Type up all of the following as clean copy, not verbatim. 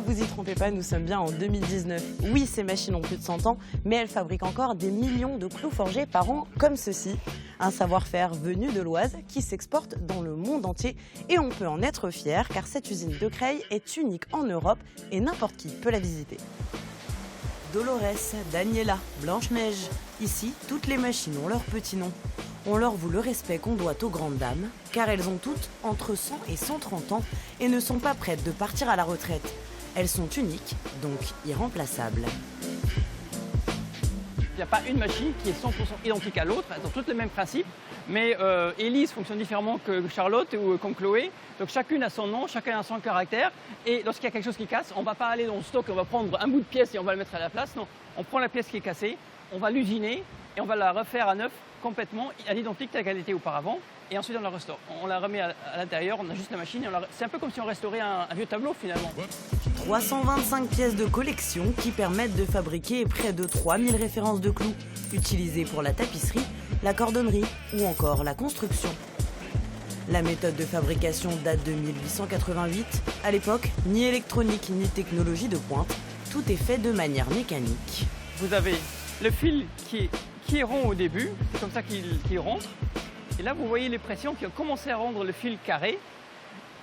vous y trompez pas, nous sommes bien en 2019. Oui, ces machines ont plus de 100 ans, mais elles fabriquent encore des millions de clous forgés par an comme ceci. Un savoir-faire venu de l'Oise qui s'exporte dans le monde entier et on peut en être fier car cette usine de Creil est unique en Europe et n'importe qui peut la visiter. Dolores, Daniela, Blanche-Neige. Ici, toutes les machines ont leur petit nom. On leur voue le respect qu'on doit aux grandes dames, car elles ont toutes entre 100 et 130 ans et ne sont pas prêtes de partir à la retraite. Elles sont uniques, donc irremplaçables. Il n'y a pas une machine qui est 100% identique à l'autre, elles ont toutes les mêmes principes, mais Élise fonctionne différemment que Charlotte ou comme Chloé. Donc chacune a son nom, chacun a son caractère. Et lorsqu'il y a quelque chose qui casse, on ne va pas aller dans le stock et on va prendre un bout de pièce et on va le mettre à la place. Non, on prend la pièce qui est cassée, on va l'usiner et on va la refaire à neuf complètement à l'identique telle qu'elle était auparavant. Et ensuite on la restaure. On la remet à l'intérieur, on a juste la machine. C'est un peu comme si on restaurait un vieux tableau finalement. 325 pièces de collection qui permettent de fabriquer près de 3000 références de clous, utilisées pour la tapisserie, la cordonnerie ou encore la construction. La méthode de fabrication date de 1888. À l'époque, ni électronique ni technologie de pointe, tout est fait de manière mécanique. Vous avez le fil qui est rond au début, c'est comme ça qu'il rentre. Et là, vous voyez les pressions qui ont commencé à rendre le fil carré.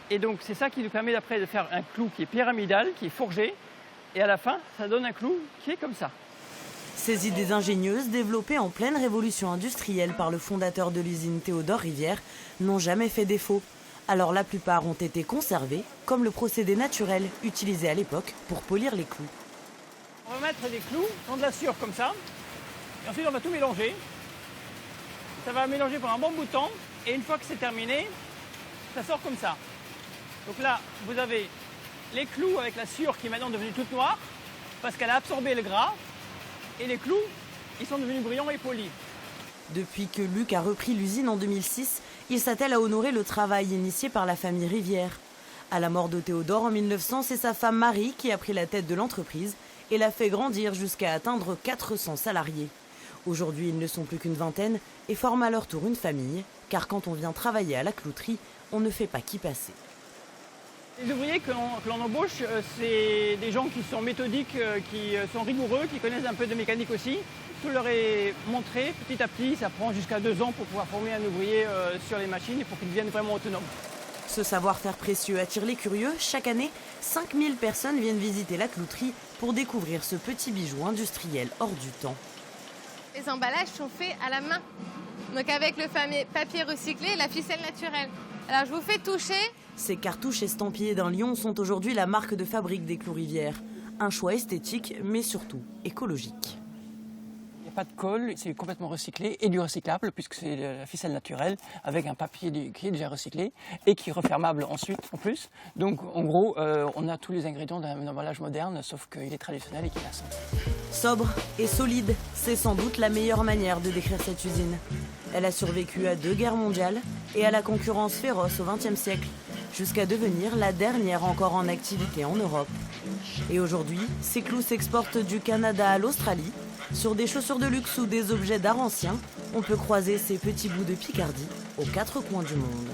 Et donc, c'est ça qui nous permet d'après de faire un clou qui est pyramidal, qui est forgé. Et à la fin, ça donne un clou qui est comme ça. Ces idées ingénieuses, développées en pleine révolution industrielle par le fondateur de l'usine Théodore Rivière, n'ont jamais fait défaut. Alors la plupart ont été conservées, comme le procédé naturel utilisé à l'époque pour polir les clous. On va mettre des clous dans de la sciure comme ça. Et ensuite, on va tout mélanger. Ça va mélanger pendant un bon bout de temps. Et une fois que c'est terminé, ça sort comme ça. Donc là, vous avez les clous avec la sciure qui est maintenant devenue toute noire parce qu'elle a absorbé le gras. Et les clous, ils sont devenus brillants et polis. Depuis que Luc a repris l'usine en 2006, il s'attelle à honorer le travail initié par la famille Rivière. À la mort de Théodore en 1900, c'est sa femme Marie qui a pris la tête de l'entreprise et l'a fait grandir jusqu'à atteindre 400 salariés. Aujourd'hui, ils ne sont plus qu'une vingtaine et forment à leur tour une famille, car quand on vient travailler à la clouterie, on ne fait pas qu'y passer. Les ouvriers que l'on embauche, c'est des gens qui sont méthodiques, qui sont rigoureux, qui connaissent un peu de mécanique aussi. Tout leur est montré petit à petit, ça prend jusqu'à 2 ans pour pouvoir former un ouvrier sur les machines et pour qu'ils deviennent vraiment autonomes. Ce savoir-faire précieux attire les curieux. Chaque année, 5000 personnes viennent visiter la clouterie pour découvrir ce petit bijou industriel hors du temps. Les emballages sont faits à la main, donc avec le fameux papier recyclé et la ficelle naturelle. Alors je vous fais toucher. Ces cartouches estampillées d'un lion sont aujourd'hui la marque de fabrique des Clous Rivière. Un choix esthétique, mais surtout écologique. Il n'y a pas de colle, c'est complètement recyclé et du recyclable puisque c'est la ficelle naturelle avec un papier qui est déjà recyclé et qui est refermable ensuite en plus. Donc en gros, on a tous les ingrédients d'un emballage moderne sauf qu'il est traditionnel et qu'il a ça. Sobre et solide, c'est sans doute la meilleure manière de décrire cette usine. Elle a survécu à 2 guerres mondiales et à la concurrence féroce au XXe siècle, jusqu'à devenir la dernière encore en activité en Europe. Et aujourd'hui, ces clous s'exportent du Canada à l'Australie. Sur des chaussures de luxe ou des objets d'art ancien, on peut croiser ces petits bouts de Picardie aux 4 coins du monde.